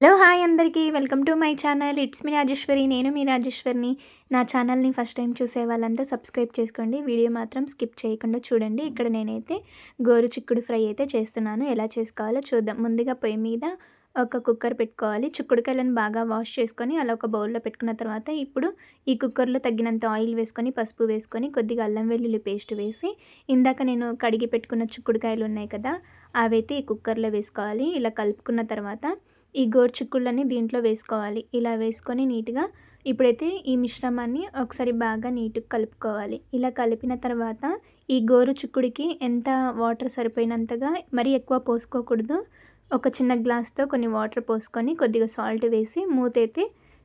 Hello! Hi అందరికీ. Welcome to my channel. It's me Rajeshwari. నేను మీ రాజేశ్వరిని. నా ఛానల్‌ని ఫస్ట్ టైం చూసే వాళ్ళంతా సబ్స్క్రైబ్ చేసుకోండి. వీడియో మాత్రం స్కిప్ చేయకుండా చూడండి. ఇక్కడ నేనైతే గోరు చిక్కుడు ఫ్రై అయితే చేస్తున్నాను. ఎలా చేసుకోవాలో చూద్దాం. ముందుగా పొయ్యి మీద ఒక కుక్కర్ పెట్టుకోవాలి. చిక్కుడుకాయలను బాగా వాష్ చేసుకొని అలా ఒక బౌల్‌లో పెట్టుకున్న తర్వాత ఇప్పుడు ఈ కుక్కర్‌లో తగినంత ఆయిల్ వేసుకొని, పసుపు వేసుకొని, కొద్దిగా అల్లం వెల్లుల్లి పేస్ట్ వేసి, ఇందాక నేను కడిగి పెట్టుకున్న చిక్కుడుకాయలు ఉన్నాయి కదా! అవైతే ఈ కుక్కర్‌లో వేసుకోవాలి. ఇలా కలుపుకున్న తర్వాత ఈ గోరుచిక్కుళ్ళని దీంట్లో వేసుకోవాలి. ఇలా వేసుకొని నీట్‌గా ఇప్పుడైతే ఈ మిశ్రమాన్ని ఒకసారి బాగా నీట్‌గా కలుపుకోవాలి. ఇలా కలిపిన తర్వాత ఈ గోరు చిక్కుడికి ఎంత వాటర్ సరిపోయినంతగా మరీ ఎక్కువ పోసుకోకూడదు. ఒక చిన్న గ్లాస్‌తో కొన్ని వాటర్ పోసుకొని కొద్దిగా సాల్ట్ వేసి మూతైతే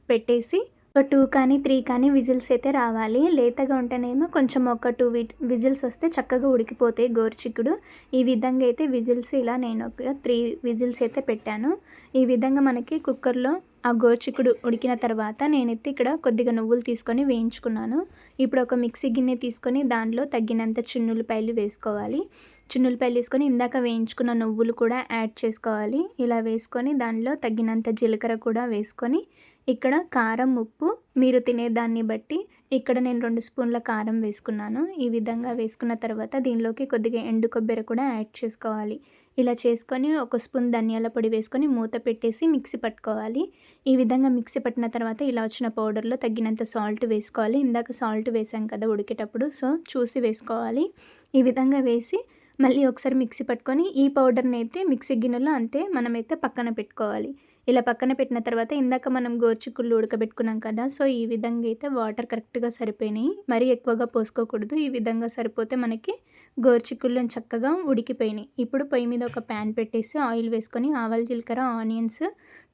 పెట్టేసి ఒక 2 కానీ 3 కానీ విజిల్స్ అయితే రావాలి. లేతగా ఉంటేనేమో కొంచెం ఒక 2 విజిల్స్ వస్తే చక్కగా ఉడికిపోతాయి గోరుచిక్కుడు. ఈ విధంగా అయితే విజిల్స్ ఇలా నేను ఒక 3 విజిల్స్ అయితే పెట్టాను. ఈ విధంగా మనకి కుక్కర్‌లో ఆ గోరుచిక్కుడు ఉడికిన తర్వాత నేనైతే ఇక్కడ కొద్దిగా నువ్వులు తీసుకొని వేయించుకున్నాను. ఇప్పుడు ఒక మిక్సీ గిన్నె తీసుకొని దానిలో తగినంత చిన్నుల్లిపాయలు వేసుకోవాలి. చిన్నుల్లిపాయలు వేసుకొని ఇందాక వేయించుకున్న నువ్వులు కూడా యాడ్ చేసుకోవాలి. ఇలా వేసుకొని దానిలో తగినంత జీలకర్ర కూడా వేసుకొని ఇక్కడ కారం, ఉప్పు మీరు తినేదాన్ని బట్టి ఇక్కడ నేను 2 స్పూన్ల కారం వేసుకున్నాను. ఈ విధంగా వేసుకున్న తర్వాత దీనిలోకి కొద్దిగా ఎండు కొబ్బరి కూడా యాడ్ చేసుకోవాలి. ఇలా చేసుకొని ఒక స్పూన్ ధనియాల పొడి వేసుకొని మూత పెట్టేసి మిక్సీ పట్టుకోవాలి. ఈ విధంగా మిక్సీ పట్టిన తర్వాత ఇలా వచ్చిన పౌడర్‌లో తగినంత సాల్ట్ వేసుకోవాలి. ఇందాక సాల్ట్ వేసాం కదా ఉడికేటప్పుడు, సో చూసి వేసుకోవాలి. ఈ విధంగా వేసి మళ్ళీ ఒకసారి మిక్సీ పట్టుకొని ఈ పౌడర్‌ని అయితే మిక్సీ గిన్నెలో అంతే మనమైతే పక్కన పెట్టుకోవాలి. ఇలా పక్కన పెట్టిన తర్వాత ఇందాక మనం గోరుచిక్కుళ్ళు ఉడకబెట్టుకున్నాం కదా! సో, ఈ విధంగా అయితే వాటర్ కరెక్ట్‌గా సరిపోయినాయి. మరీ ఎక్కువగా పోసుకోకూడదు. ఈ విధంగా సరిపోతే మనకి గోరుచిక్కుళ్ళు చక్కగా ఉడికిపోయినాయి. ఇప్పుడు పొయ్యి మీద ఒక ప్యాన్ పెట్టేసి ఆయిల్ వేసుకొని ఆవాలు, జీలకర్ర, ఆనియన్స్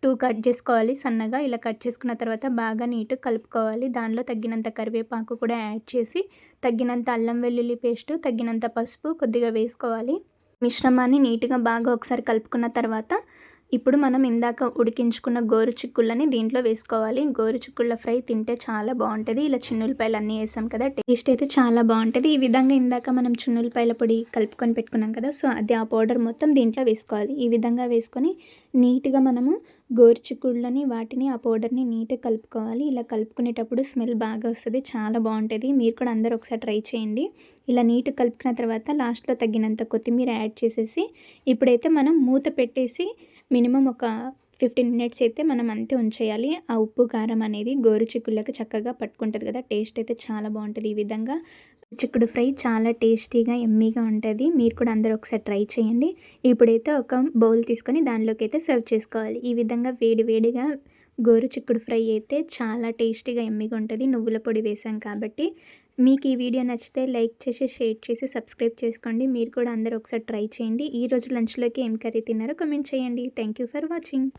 2 కట్ చేసుకోవాలి సన్నగా. ఇలా కట్ చేసుకున్న తర్వాత బాగా నీట్‌గా కలుపుకోవాలి. దానిలో తగినంత కరివేపాకు కూడా యాడ్ చేసి, తగినంత అల్లం వెల్లుల్లి పేస్టు, తగినంత పసుపు కొద్దిగా వేసుకోవాలి. మిశ్రమాన్ని నీట్‌గా బాగా ఒకసారి కలుపుకున్న తర్వాత ఇప్పుడు మనం ఇందాక ఉడికించుకున్న గోరుచిక్కుళ్ళని దీంట్లో వేసుకోవాలి. గోరుచిక్కుళ్ళ ఫ్రై తింటే చాలా బావుంటది. ఇలా చిన్నుల్లిపాయలు అన్నీ ఏసాం కదా! టేస్ట్ అయితే చాలా బావుంటది. ఈ విధంగా ఇందాక మనం చిన్నుల్లిపాయల పొడి కలుపుకొని పెట్టుకున్నాం కదా! సో, అది ఆ పౌడర్ మొత్తం దీంట్లో వేసుకోవాలి. ఈ విధంగా వేసుకొని నీట్‌గా మనము గోరుచిక్కుళ్ళని వాటిని ఆ పౌడర్‌ని నీట్‌గా కలుపుకోవాలి. ఇలా కలుపుకునేటప్పుడు స్మెల్ బాగా వస్తది. చాలా బావుంటది. మీరు కూడా అందరూ ఒకసారి ట్రై చేయండి. ఇలా నీట్‌గా కలుపుకున్న తర్వాత లాస్ట్‌లో తగినంత కొత్తిమీర యాడ్ చేసేసి ఇప్పుడైతే మనం మూత పెట్టేసి మినిమమ్ ఒక 15 మినిట్స్ అయితే మనం అంతే ఉంచేయాలి. ఆ ఉప్పు, కారం అనేది గోరుచిక్కుళ్ళకి చక్కగా పట్టుకుంటది కదా! టేస్ట్ అయితే చాలా బావుంటది. ఈ విధంగా చిక్కుడు ఫ్రై చాలా టేస్టీగా, యమ్మీగా ఉంటది. మీరు కూడా అందరూ ఒకసారి ట్రై చేయండి. ఇప్పుడైతే ఒక బౌల్ తీసుకొని దానిలోకైతే సర్వ్ చేసుకోవాలి. ఈ విధంగా వేడి వేడిగా గోరుచిక్కుడు ఫ్రై అయితే చాలా టేస్టీగా, యమ్మీగా ఉంటది. నువ్వుల పొడి వేసాం కాబట్టి. మీకు ఈ వీడియో నచ్చితే లైక్ చేసి, షేర్ చేసి, సబ్స్క్రైబ్ చేసుకోండి. మీరు కూడా అందరూ ఒకసారి ట్రై చేయండి. ఈరోజు లంచ్‌లోకి ఏం కర్రీ తిన్నారో కామెంట్ చేయండి. Thank you for watching.